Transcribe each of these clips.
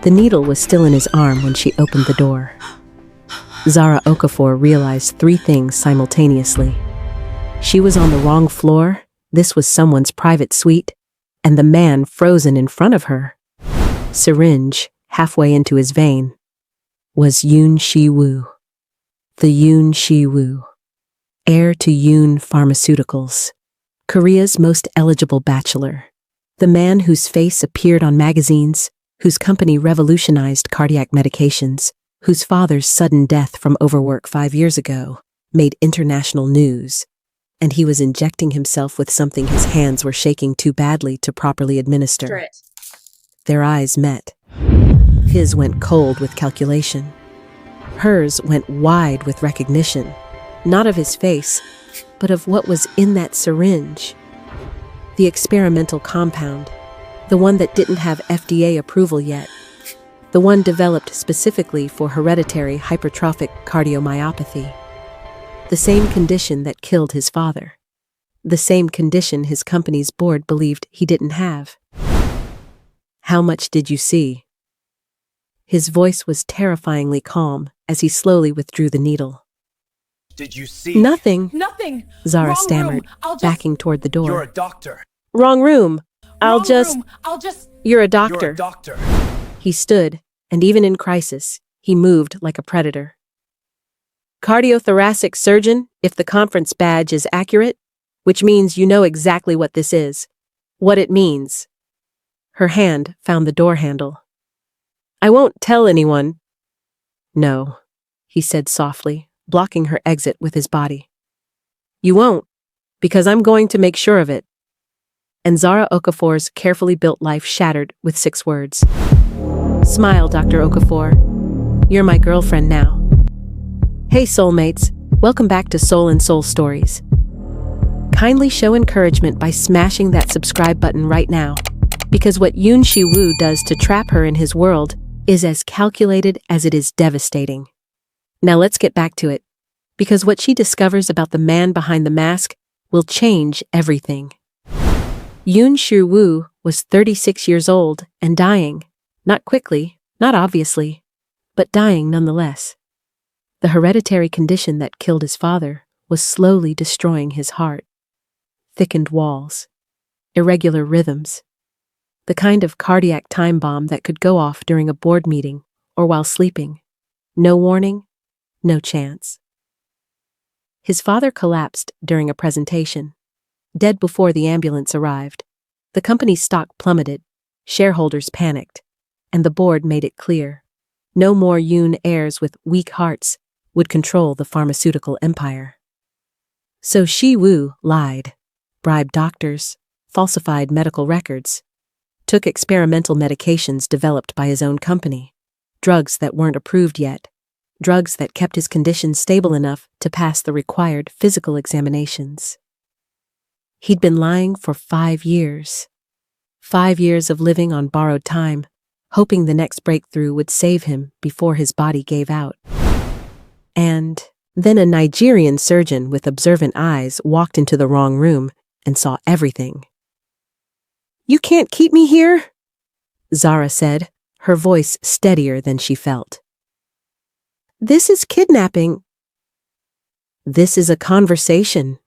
The needle was still in his arm when she opened the door. Zara Okafor realized three things simultaneously. She was on the wrong floor, this was someone's private suite, and the man frozen in front of her, syringe halfway into his vein, was Yoon Si-woo. The Yoon Si-woo, heir to Yoon Pharmaceuticals, Korea's most eligible bachelor. The man whose face appeared on magazines, whose company revolutionized cardiac medications, whose father's sudden death from overwork 5 years ago made international news, and he was injecting himself with something his hands were shaking too badly to properly administer. Their eyes met. His went cold with calculation. Hers went wide with recognition, not of his face, but of what was in that syringe. The experimental compound, the one that didn't have FDA approval yet, the one developed specifically for hereditary hypertrophic cardiomyopathy. The same condition that killed his father. The same condition his company's board believed he didn't have. How much did you see? His voice was terrifyingly calm as he slowly withdrew the needle. Did you see? Nothing, Nothing. Zara Wrong stammered, room. backing toward the door. You're a doctor. Wrong room. Wrong room. You're a doctor. You're a doctor. He stood, and even in crisis, he moved like a predator. Cardiothoracic surgeon, if the conference badge is accurate, which means you know exactly what this is, what it means. Her hand found the door handle. I won't tell anyone. No, he said softly, blocking her exit with his body. You won't, because I'm going to make sure of it. And Zara Okafor's carefully built life shattered with 6 words. Smile, Dr. Okafor. You're my girlfriend now. Hey soulmates, welcome back to Soul and Soul Stories. Kindly show encouragement by smashing that subscribe button right now, because what Yoon Si-woo does to trap her in his world is as calculated as it is devastating. Now let's get back to it, because what she discovers about the man behind the mask will change everything. Yoon Si-woo was 36 years old and dying, not quickly, not obviously, but dying nonetheless. The hereditary condition that killed his father was slowly destroying his heart. Thickened walls, irregular rhythms, the kind of cardiac time bomb that could go off during a board meeting or while sleeping. No warning, no chance. His father collapsed during a presentation, dead before the ambulance arrived. The company's stock plummeted, shareholders panicked, and the board made it clear. No more Yoon heirs with weak hearts would control the pharmaceutical empire. So Si-woo lied, bribed doctors, falsified medical records, took experimental medications developed by his own company, drugs that weren't approved yet, drugs that kept his condition stable enough to pass the required physical examinations. He'd been lying for 5 years. 5 years of living on borrowed time, hoping the next breakthrough would save him before his body gave out. And then a Nigerian surgeon with observant eyes walked into the wrong room and saw everything. You can't keep me here, Zara said, her voice steadier than she felt. This is kidnapping. This is a conversation.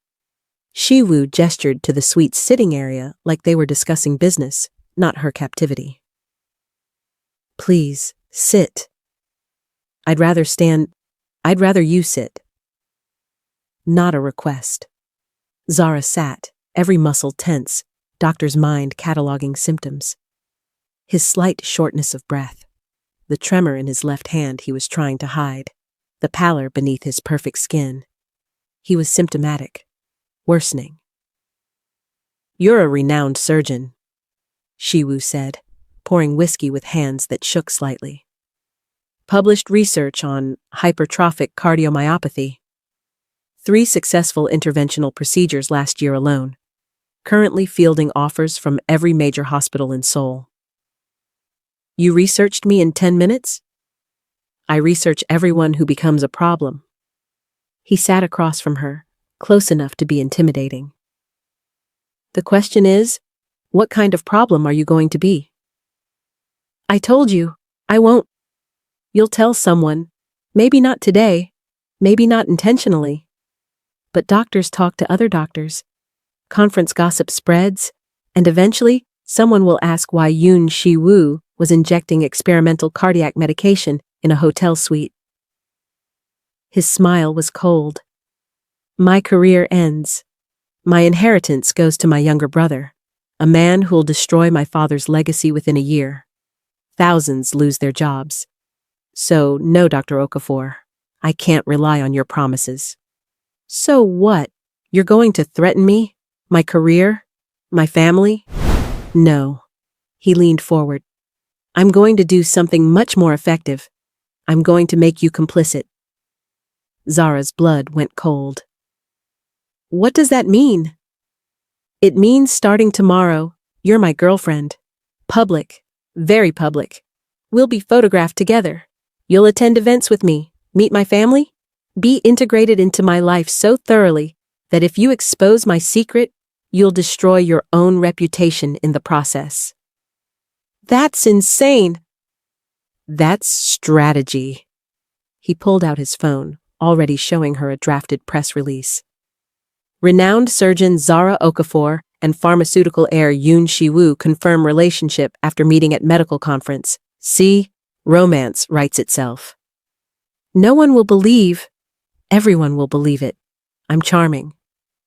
Si-woo gestured to the suite's sitting area like they were discussing business, not her captivity. Please, sit. I'd rather you sit. Not a request. Zara sat, every muscle tense, doctor's mind cataloging symptoms. His slight shortness of breath, the tremor in his left hand he was trying to hide, the pallor beneath his perfect skin. He was symptomatic, worsening. You're a renowned surgeon, Si-woo said, pouring whiskey with hands that shook slightly. Published research on hypertrophic cardiomyopathy. 3 successful interventional procedures last year alone. Currently fielding offers from every major hospital in Seoul. You researched me in 10 minutes? I research everyone who becomes a problem. He sat across from her, close enough to be intimidating. The question is, what kind of problem are you going to be? I told you, I won't. You'll tell someone. Maybe not today. Maybe not intentionally. But doctors talk to other doctors. Conference gossip spreads, and eventually, someone will ask why Yoon Shi-woo was injecting experimental cardiac medication in a hotel suite. His smile was cold. My career ends. My inheritance goes to my younger brother, a man who'll destroy my father's legacy within a year. Thousands lose their jobs. So, no, Dr. Okafor, I can't rely on your promises. So what? You're going to threaten me? My career? My family? No. He leaned forward. I'm going to do something much more effective. I'm going to make you complicit. Zara's blood went cold. What does that mean? It means starting tomorrow, you're my girlfriend. Public. Very public. We'll be photographed together. You'll attend events with me, meet my family, be integrated into my life so thoroughly that if you expose my secret, you'll destroy your own reputation in the process. That's insane. That's strategy. He pulled out his phone, already showing her a drafted press release. Renowned surgeon Zara Okafor and pharmaceutical heir Yoon Shi-woo confirm relationship after meeting at medical conference. See, romance writes itself. No one will believe. Everyone will believe it. I'm charming.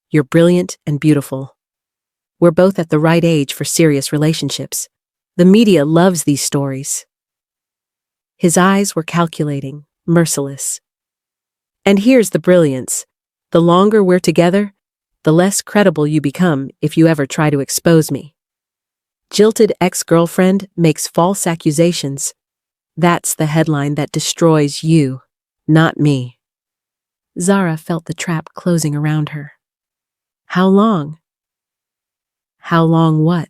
You're brilliant and beautiful. We're both at the right age for serious relationships. The media loves these stories. His eyes were calculating, merciless. And here's the brilliance. The longer we're together, the less credible you become if you ever try to expose me. Jilted ex-girlfriend makes false accusations. That's the headline that destroys you, not me. Zara felt the trap closing around her. How long? How long what?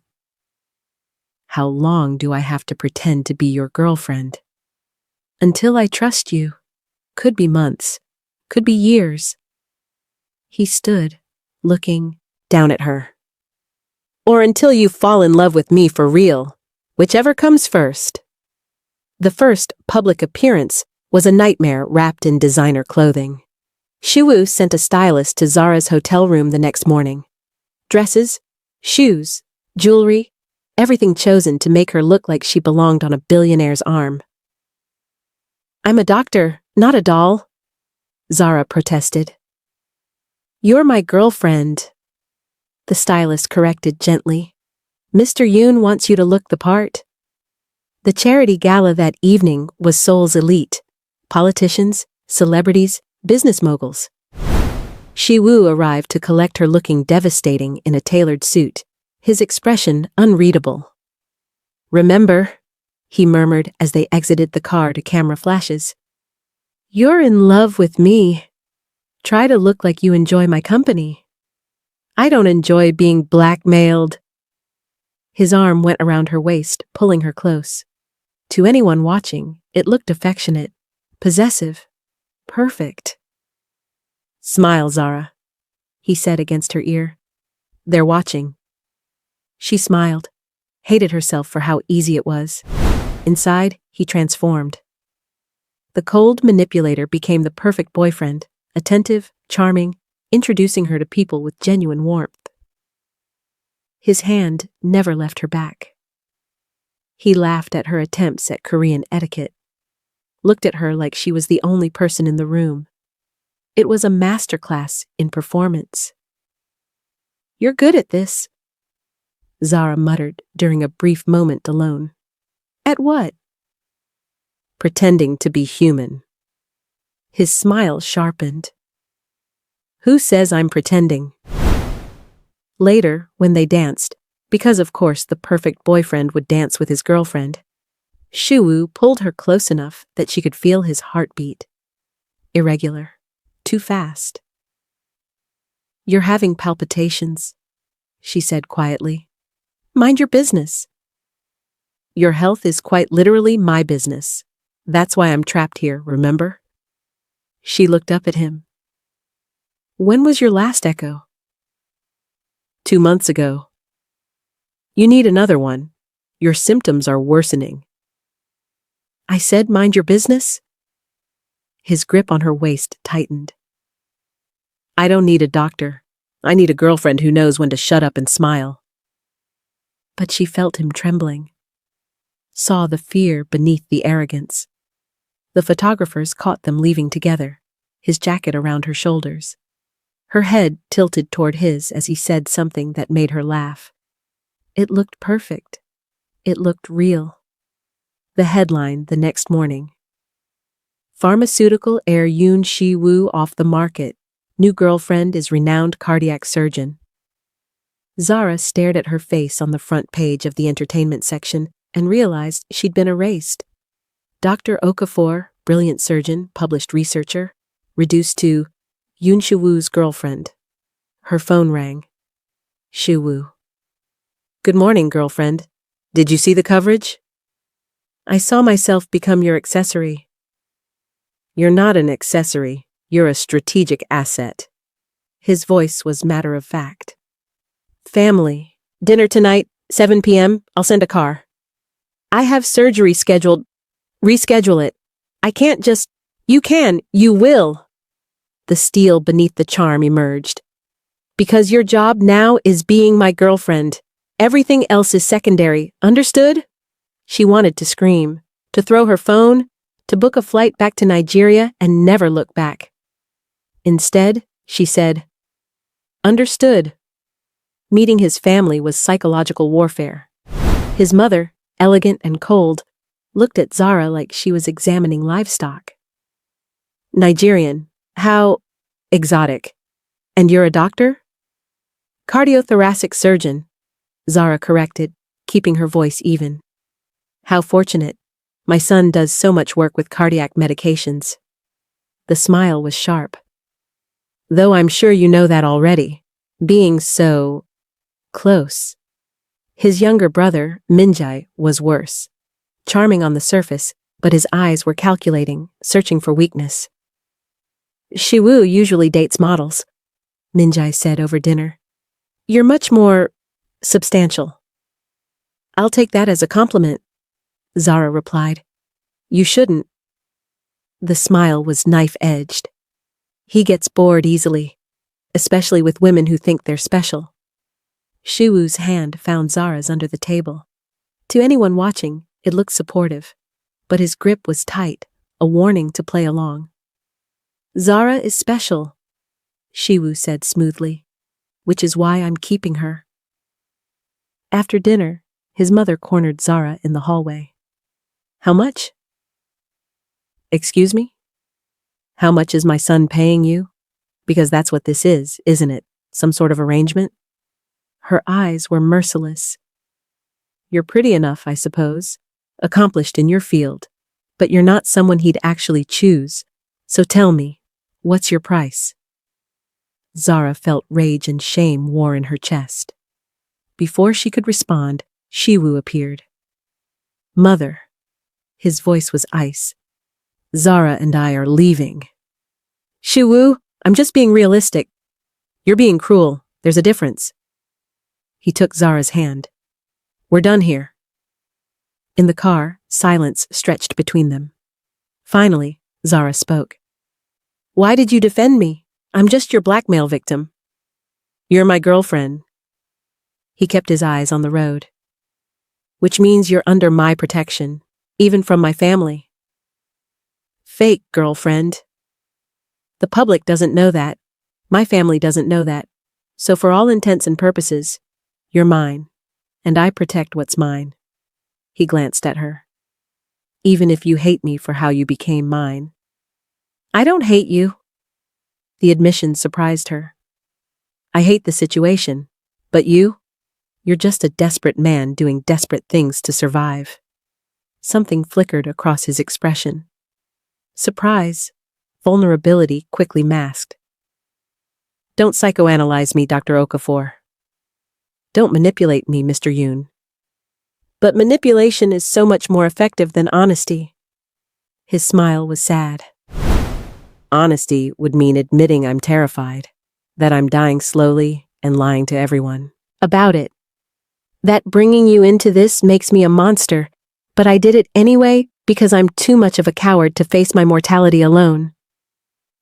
How long do I have to pretend to be your girlfriend? Until I trust you. Could be months. Could be years. He stood, looking down at her. Or until you fall in love with me for real, whichever comes first. The first public appearance was a nightmare wrapped in designer clothing. Shi-woo sent a stylist to Zara's hotel room the next morning. Dresses, shoes, jewelry, everything chosen to make her look like she belonged on a billionaire's arm. I'm a doctor, not a doll, Zara protested. You're my girlfriend, the stylist corrected gently. Mr. Yoon wants you to look the part. The charity gala that evening was Seoul's elite. Politicians, celebrities, business moguls. Shi-woo arrived to collect her looking devastating in a tailored suit, his expression unreadable. Remember, he murmured as they exited the car to camera flashes. You're in love with me. Try to look like you enjoy my company. I don't enjoy being blackmailed. His arm went around her waist, pulling her close. To anyone watching, it looked affectionate, possessive, perfect. Smile, Zara, he said against her ear. They're watching. She smiled, hated herself for how easy it was. Inside, he transformed. The cold manipulator became the perfect boyfriend, attentive, charming, introducing her to people with genuine warmth. His hand never left her back. He laughed at her attempts at Korean etiquette, looked at her like she was the only person in the room. It was a masterclass in performance. You're good at this, Zara muttered during a brief moment alone. At what? Pretending to be human. His smile sharpened. Who says I'm pretending? Later, when they danced, because of course the perfect boyfriend would dance with his girlfriend, Shi-woo pulled her close enough that she could feel his heartbeat. Irregular. Too fast. You're having palpitations, she said quietly. Mind your business. Your health is quite literally my business. That's why I'm trapped here, remember? She looked up at him. When was your last echo? 2 months ago. You need another one. Your symptoms are worsening. I said mind your business. His grip on her waist tightened. I don't need a doctor. I need a girlfriend who knows when to shut up and smile. But she felt him trembling, saw the fear beneath the arrogance. The photographers caught them leaving together, his jacket around her shoulders. Her head tilted toward his as he said something that made her laugh. It looked perfect. It looked real. The headline the next morning. Pharmaceutical heir Yoon Si-woo off the market. New girlfriend is renowned cardiac surgeon. Zara stared at her face on the front page of the entertainment section and realized she'd been erased. Dr. Okafor, brilliant surgeon, published researcher, reduced to Yoon Si-woo's girlfriend. Her phone rang. Si-woo. Good morning, girlfriend. Did you see the coverage? I saw myself become your accessory. You're not an accessory. You're a strategic asset. His voice was matter of fact. Family. Dinner tonight, 7 p.m. I'll send a car. I have surgery scheduled. Reschedule it. I can't just... You can. You will. The steel beneath the charm emerged. Because your job now is being my girlfriend. Everything else is secondary. Understood? She wanted to scream, to throw her phone, to book a flight back to Nigeria and never look back. Instead, she said, Understood. Meeting his family was psychological warfare. His mother, elegant and cold, looked at Zara like she was examining livestock. Nigerian. How exotic. And you're a doctor? Cardiothoracic surgeon, Zara corrected, keeping her voice even. How fortunate. My son does so much work with cardiac medications. The smile was sharp. Though I'm sure you know that already, being so close. His younger brother, Minjae, was worse. Charming on the surface, but his eyes were calculating, searching for weakness. Si-woo usually dates models, Minjae said over dinner. You're much more substantial. I'll take that as a compliment, Zara replied. You shouldn't. The smile was knife-edged. He gets bored easily, especially with women who think they're special. Si-woo's hand found Zara's under the table. To anyone watching, it looked supportive, but his grip was tight, a warning to play along. Zara is special, Si-woo said smoothly, which is why I'm keeping her. After dinner, his mother cornered Zara in the hallway. How much? Excuse me? How much is my son paying you? Because that's what this is, isn't it? Some sort of arrangement? Her eyes were merciless. You're pretty enough, I suppose, accomplished in your field, but you're not someone he'd actually choose. So tell me, what's your price? Zara felt rage and shame war in her chest. Before she could respond, Si-woo appeared. Mother. His voice was ice. Zara and I are leaving. Si-woo, I'm just being realistic. You're being cruel. There's a difference. He took Zara's hand. We're done here. In the car, silence stretched between them. Finally, Zara spoke. Why did you defend me? I'm just your blackmail victim. You're my girlfriend. He kept his eyes on the road. Which means you're under my protection, even from my family. Fake girlfriend. The public doesn't know that. My family doesn't know that. So for all intents and purposes, you're mine, and I protect what's mine. He glanced at her. Even if you hate me for how you became mine. I don't hate you. The admission surprised her. I hate the situation, but you're just a desperate man doing desperate things to survive. Something flickered across his expression. Surprise, vulnerability quickly masked. Don't psychoanalyze me, Dr. Okafor. Don't manipulate me, Mr. Yoon. But manipulation is so much more effective than honesty. His smile was sad. Honesty would mean admitting I'm terrified, that I'm dying slowly and lying to everyone about it. That bringing you into this makes me a monster, but I did it anyway Because I'm too much of a coward to face my mortality alone.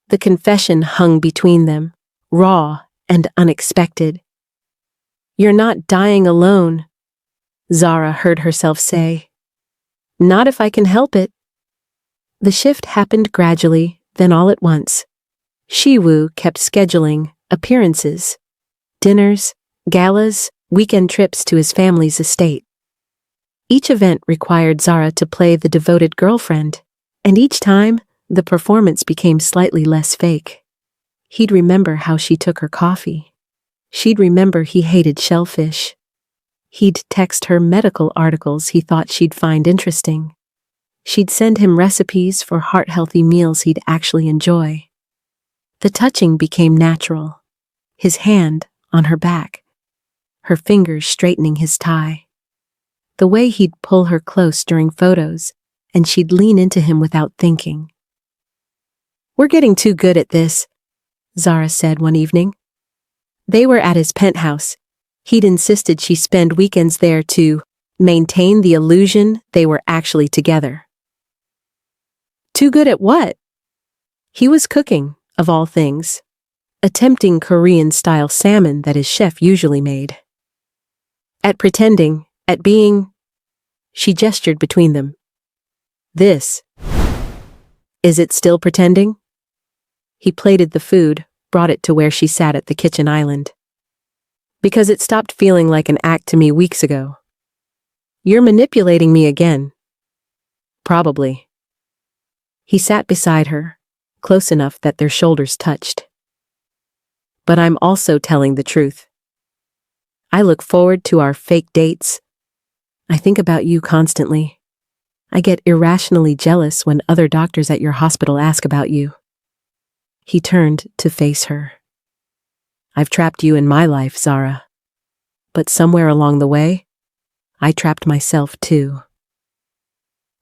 The confession hung between them, raw and unexpected. You're not dying alone, Zara heard herself say. Not if I can help it. The shift happened gradually, then all at once. Shiwoo kept scheduling appearances, dinners, galas, weekend trips to his family's estate. Each event required Zara to play the devoted girlfriend, and each time, the performance became slightly less fake. He'd remember how she took her coffee. She'd remember he hated shellfish. He'd text her medical articles he thought she'd find interesting. She'd send him recipes for heart-healthy meals he'd actually enjoy. The touching became natural. His hand on her back, her fingers straightening his tie. The way he'd pull her close during photos, and she'd lean into him without thinking. We're getting too good at this, Zara said one evening. They were at his penthouse. He'd insisted she spend weekends there to maintain the illusion they were actually together. Too good at what? He was cooking, of all things, attempting Korean-style salmon that his chef usually made. At pretending, at being, she gestured between them. This. Is it still pretending? He plated the food, brought it to where she sat at the kitchen island. Because it stopped feeling like an act to me weeks ago. You're manipulating me again. Probably. He sat beside her, close enough that their shoulders touched. But I'm also telling the truth. I look forward to our fake dates. I think about you constantly. I get irrationally jealous when other doctors at your hospital ask about you. He turned to face her. I've trapped you in my life, Zara. But somewhere along the way, I trapped myself too.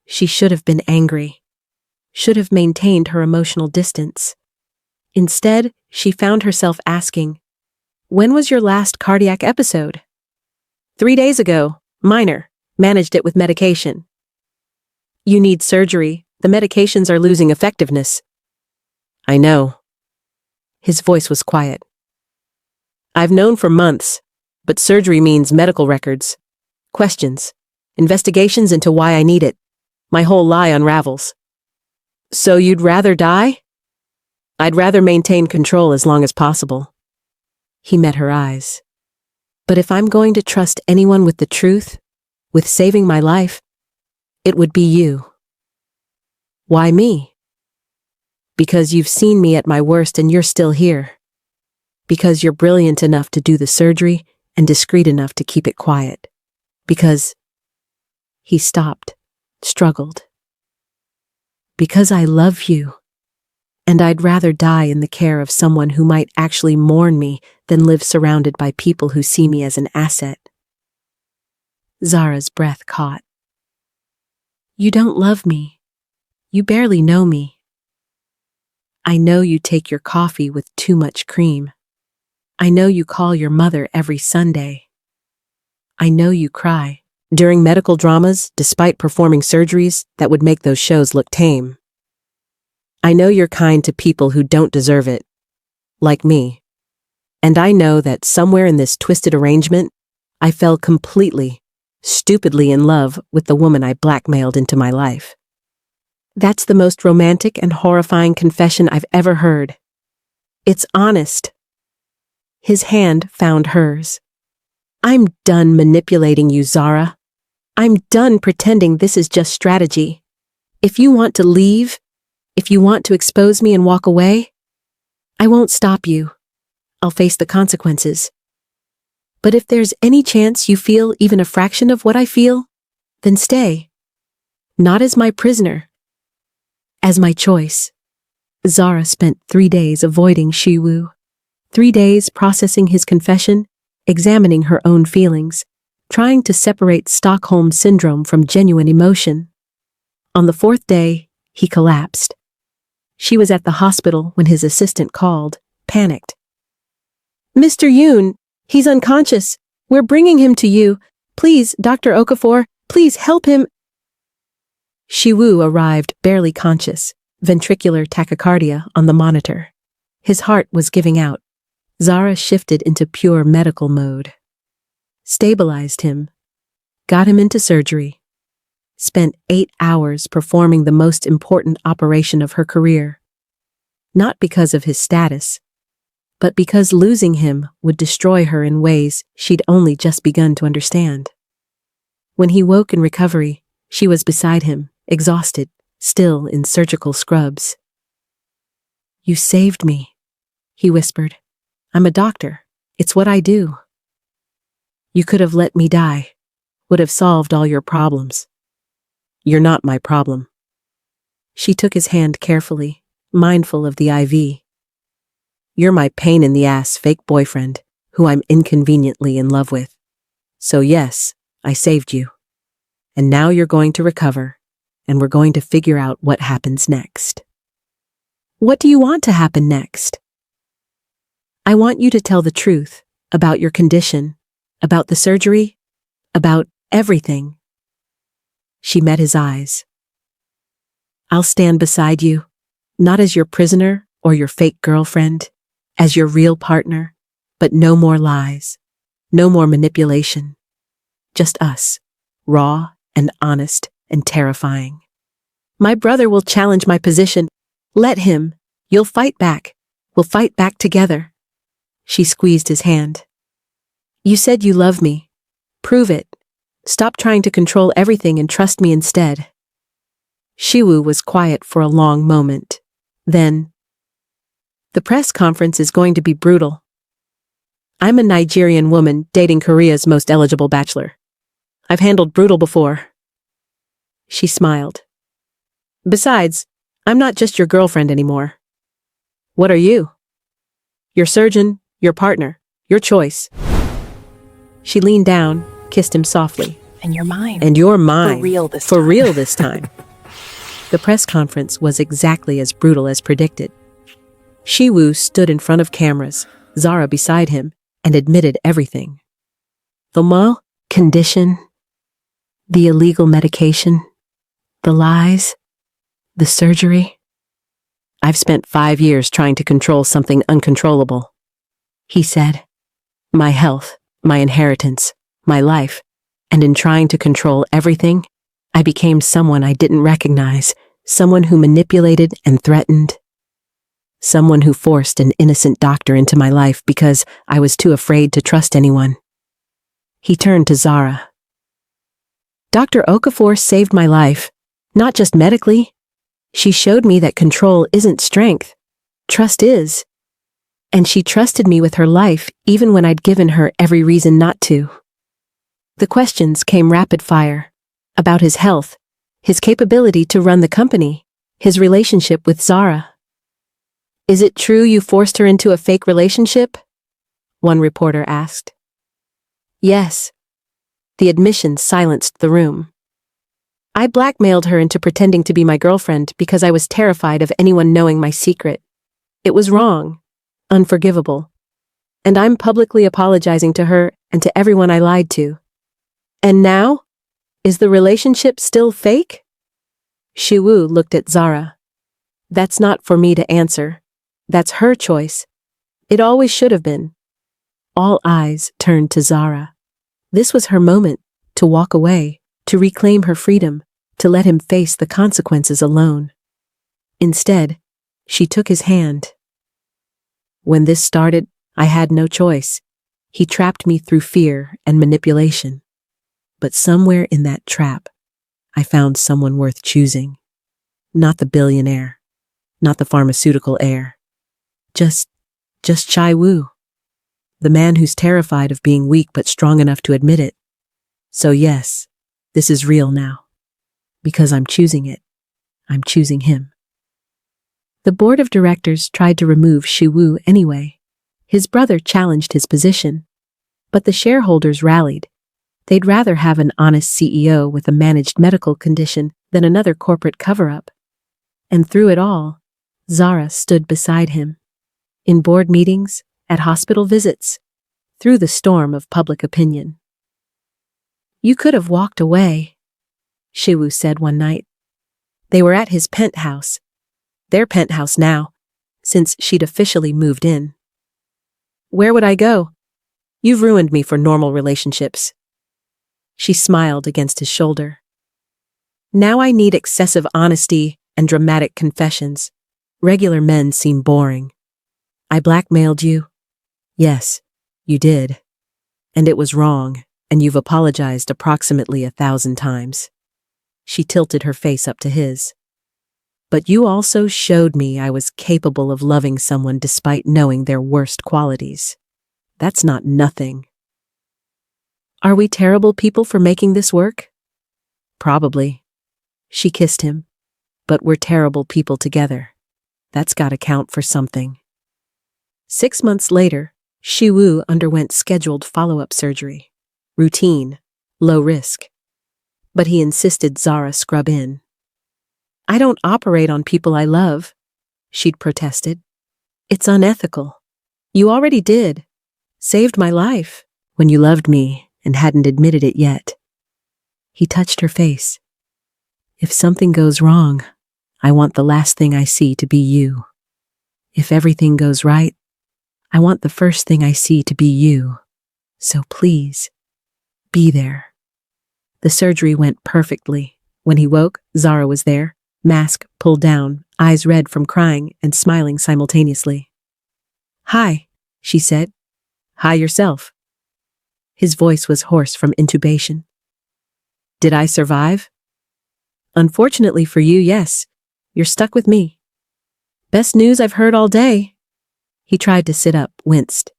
She should have been angry, should have maintained her emotional distance. Instead, she found herself asking, when was your last cardiac episode? 3 days ago, minor, managed it with medication. You need surgery, the medications are losing effectiveness. I know. His voice was quiet. I've known for months, but surgery means medical records, questions, investigations into why I need it. My whole lie unravels. So you'd rather die? I'd rather maintain control as long as possible. He met her eyes. But if I'm going to trust anyone with the truth, with saving my life, it would be you. Why me? Because you've seen me at my worst and you're still here. Because you're brilliant enough to do the surgery and discreet enough to keep it quiet. Because... He stopped, struggled. Because I love you. And I'd rather die in the care of someone who might actually mourn me than live surrounded by people who see me as an asset. Zara's breath caught. You don't love me. You barely know me. I know you take your coffee with too much cream. I know you call your mother every Sunday. I know you cry during medical dramas despite performing surgeries that would make those shows look tame. I know you're kind to people who don't deserve it, like me. And I know that somewhere in this twisted arrangement, I fell completely, stupidly in love with the woman I blackmailed into my life. That's the most romantic and horrifying confession I've ever heard. It's honest. His hand found hers. I'm done manipulating you, Zara. I'm done pretending this is just strategy. If you want to leave, if you want to expose me and walk away, I won't stop you. I'll face the consequences. But if there's any chance you feel even a fraction of what I feel, then stay. Not as my prisoner. As my choice. Zara spent 3 days avoiding Shiwoo. 3 days processing his confession, examining her own feelings, trying to separate Stockholm Syndrome from genuine emotion. On the 4th day, he collapsed. She was at the hospital when his assistant called, panicked. Mr. Yoon, he's unconscious. We're bringing him to you. Please, Dr. Okafor, please help him. Shiwoo arrived barely conscious, ventricular tachycardia on the monitor. His heart was giving out. Zara shifted into pure medical mode. Stabilized him. Got him into surgery. Spent 8 hours performing the most important operation of her career. Not because of his status, but because losing him would destroy her in ways she'd only just begun to understand. When he woke in recovery, she was beside him, exhausted, still in surgical scrubs. "You saved me," he whispered. "I'm a doctor. It's what I do." "You could have let me die. Would have solved all your problems." "You're not my problem." She took his hand carefully, mindful of the IV. "You're my pain-in-the-ass fake boyfriend, who I'm inconveniently in love with. So yes, I saved you. And now you're going to recover, and we're going to figure out what happens next." "What do you want to happen next?" "I want you to tell the truth about your condition, about the surgery, about everything." She met his eyes. "I'll stand beside you, not as your prisoner or your fake girlfriend, as your real partner, but no more lies, no more manipulation. Just us, raw and honest and terrifying. My brother will challenge my position. Let him. You'll fight back. We'll fight back together." She squeezed his hand. "You said you love me. Prove it. Stop trying to control everything and trust me instead." Shiwoo was quiet for a long moment. Then, "The press conference is going to be brutal. I'm a Nigerian woman dating Korea's most eligible bachelor. I've handled brutal before." She smiled. "Besides, I'm not just your girlfriend anymore. What are you? Your surgeon, your partner, your choice." She leaned down, kissed him softly. "And you're mine. "And you're mine. For real this For time." real this time." The press conference was exactly as brutal as predicted. Shiwoo stood in front of cameras, Zara beside him, and admitted everything. The condition, the illegal medication, the lies, the surgery. "I've spent 5 years trying to control something uncontrollable," he said. "My health, my inheritance, my life, and in trying to control everything, I became someone I didn't recognize, someone who manipulated and threatened. Someone who forced an innocent doctor into my life because I was too afraid to trust anyone." He turned to Zara. "Dr. Okafor saved my life, not just medically. She showed me that control isn't strength, trust is. And she trusted me with her life even when I'd given her every reason not to." The questions came rapid fire, about his health, his capability to run the company, his relationship with Zara. "Is it true you forced her into a fake relationship?" one reporter asked. "Yes." The admission silenced the room. "I blackmailed her into pretending to be my girlfriend because I was terrified of anyone knowing my secret. It was wrong, unforgivable. And I'm publicly apologizing to her and to everyone I lied to. And now? Is the relationship still fake?" Shiwoo looked at Zara. "That's not for me to answer. That's her choice. It always should have been." All eyes turned to Zara. This was her moment to walk away, to reclaim her freedom, to let him face the consequences alone. Instead, she took his hand. "When this started, I had no choice. He trapped me through fear and manipulation. But somewhere in that trap, I found someone worth choosing. Not the billionaire, not the pharmaceutical heir. Just Chai Wu. The man who's terrified of being weak but strong enough to admit it. So yes, this is real now. Because I'm choosing it. I'm choosing him." The board of directors tried to remove Shiwoo anyway. His brother challenged his position. But the shareholders rallied. They'd rather have an honest CEO with a managed medical condition than another corporate cover-up. And through it all, Zara stood beside him. In board meetings, at hospital visits, through the storm of public opinion. "You could have walked away," Shiwoo said one night. They were at his penthouse. Their penthouse now, since she'd officially moved in. Where would I go? You've ruined me for normal relationships. She smiled against his shoulder. Now I need excessive honesty and dramatic confessions. Regular men seem boring. I blackmailed you? Yes, you did. And it was wrong, and you've apologized approximately 1,000 times. She tilted her face up to his. But you also showed me I was capable of loving someone despite knowing their worst qualities. That's not nothing. Are we terrible people for making this work? Probably. She kissed him. But we're terrible people together. That's gotta count for something. 6 months later, Shiwoo underwent scheduled follow-up surgery. Routine, low risk. But he insisted Zara scrub in. I don't operate on people I love, she'd protested. It's unethical. You already did. Saved my life when you loved me and hadn't admitted it yet. He touched her face. If something goes wrong, I want the last thing I see to be you. If everything goes right, I want the first thing I see to be you. So please, be there. The surgery went perfectly. When he woke, Zara was there, mask pulled down, eyes red from crying and smiling simultaneously. Hi, she said. Hi yourself. His voice was hoarse from intubation. Did I survive? Unfortunately for you, yes. You're stuck with me. Best news I've heard all day. He tried to sit up, winced.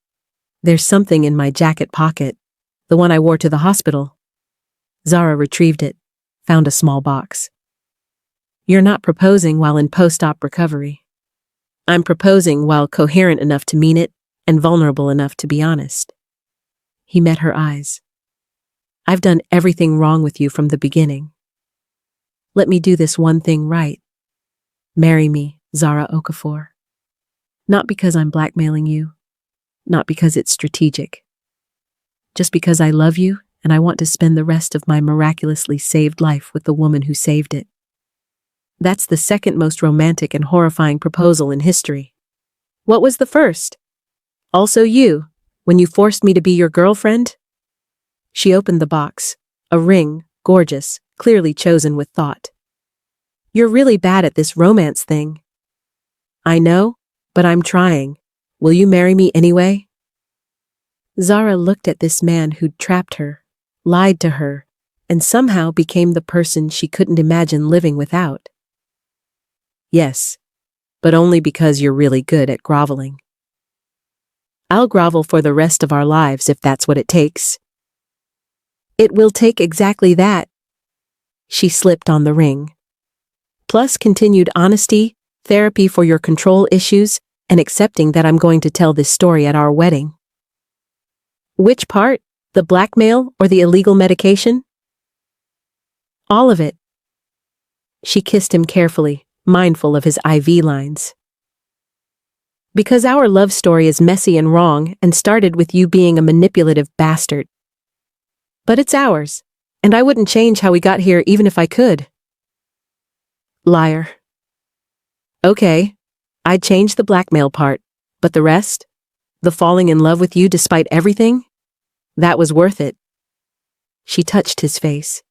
There's something in my jacket pocket, the one I wore to the hospital. Zara retrieved it, found a small box. You're not proposing while in post-op recovery. I'm proposing while coherent enough to mean it and vulnerable enough to be honest. He met her eyes. I've done everything wrong with you from the beginning. Let me do this one thing right. Marry me, Zara Okafor. Not because I'm blackmailing you, not because it's strategic. Just because I love you and I want to spend the rest of my miraculously saved life with the woman who saved it. That's the second most romantic and horrifying proposal in history. What was the first? Also you, when you forced me to be your girlfriend? She opened the box, a ring, gorgeous, clearly chosen with thought. You're really bad at this romance thing. I know, but I'm trying. Will you marry me anyway? Zara looked at this man who'd trapped her, lied to her, and somehow became the person she couldn't imagine living without. Yes, but only because you're really good at groveling. I'll grovel for the rest of our lives if that's what it takes. It will take exactly that. She slipped on the ring. Plus continued honesty, therapy for your control issues, and accepting that I'm going to tell this story at our wedding. Which part? The blackmail or the illegal medication? All of it. She kissed him carefully, mindful of his IV lines. Because our love story is messy and wrong and started with you being a manipulative bastard. But it's ours, and I wouldn't change how we got here even if I could. Liar. Okay, I'd change the blackmail part, but the rest? The falling in love with you despite everything? That was worth it. She touched his face.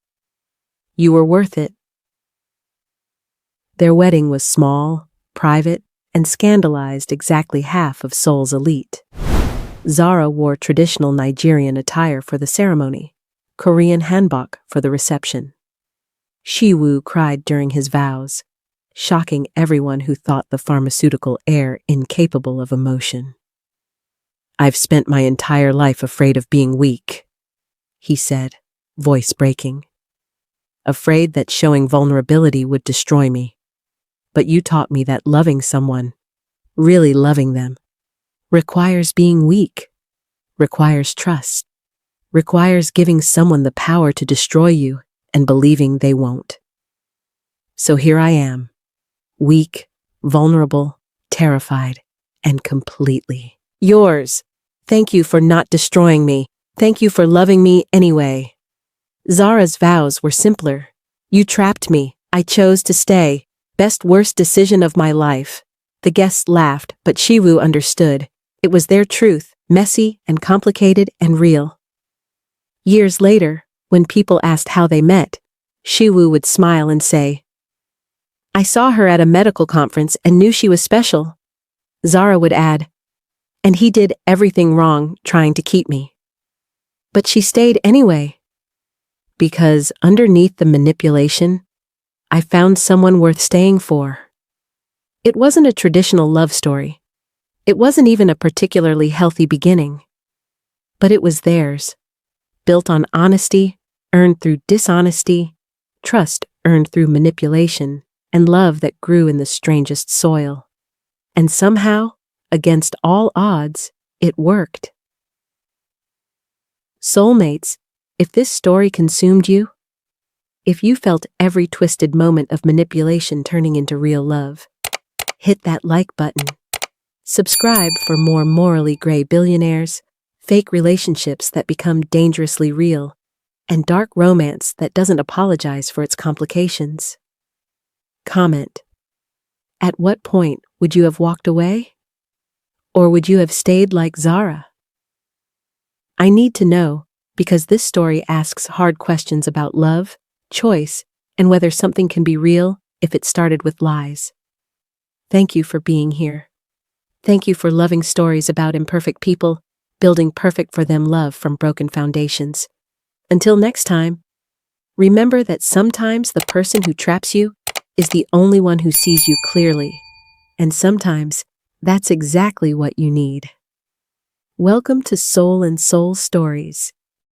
You were worth it. Their wedding was small, private, and scandalized exactly half of Seoul's elite. Zara wore traditional Nigerian attire for the ceremony, Korean hanbok for the reception. Shiwoo cried during his vows, shocking everyone who thought the pharmaceutical heir incapable of emotion. I've spent my entire life afraid of being weak, he said, voice breaking. Afraid that showing vulnerability would destroy me. But you taught me that loving someone, really loving them, requires being weak, requires trust, requires giving someone the power to destroy you and believing they won't. So here I am, weak, vulnerable, terrified, and completely yours. Thank you for not destroying me. Thank you for loving me anyway. Zara's vows were simpler. You trapped me, I chose to stay. Best worst decision of my life. The guests laughed, but Shiwoo understood. It was their truth, messy and complicated and real. Years later, when people asked how they met, Shiwoo would smile and say, I saw her at a medical conference and knew she was special. Zara would add, and he did everything wrong trying to keep me. But she stayed anyway. Because underneath the manipulation, I found someone worth staying for. It wasn't a traditional love story. It wasn't even a particularly healthy beginning. But it was theirs. Built on honesty, earned through dishonesty, trust earned through manipulation, and love that grew in the strangest soil. And somehow, against all odds, it worked. Soulmates, if this story consumed you, if you felt every twisted moment of manipulation turning into real love, hit that like button. Subscribe for more morally gray billionaires, fake relationships that become dangerously real, and dark romance that doesn't apologize for its complications. Comment. At what point would you have walked away? Or would you have stayed like Zara? I need to know, because this story asks hard questions about love, choice, and whether something can be real if it started with lies. Thank you for being here. Thank you for loving stories about imperfect people, building perfect for them love from broken foundations. Until next time, remember that sometimes the person who traps you is the only one who sees you clearly, and sometimes that's exactly what you need. Welcome to Soul and Soul Stories.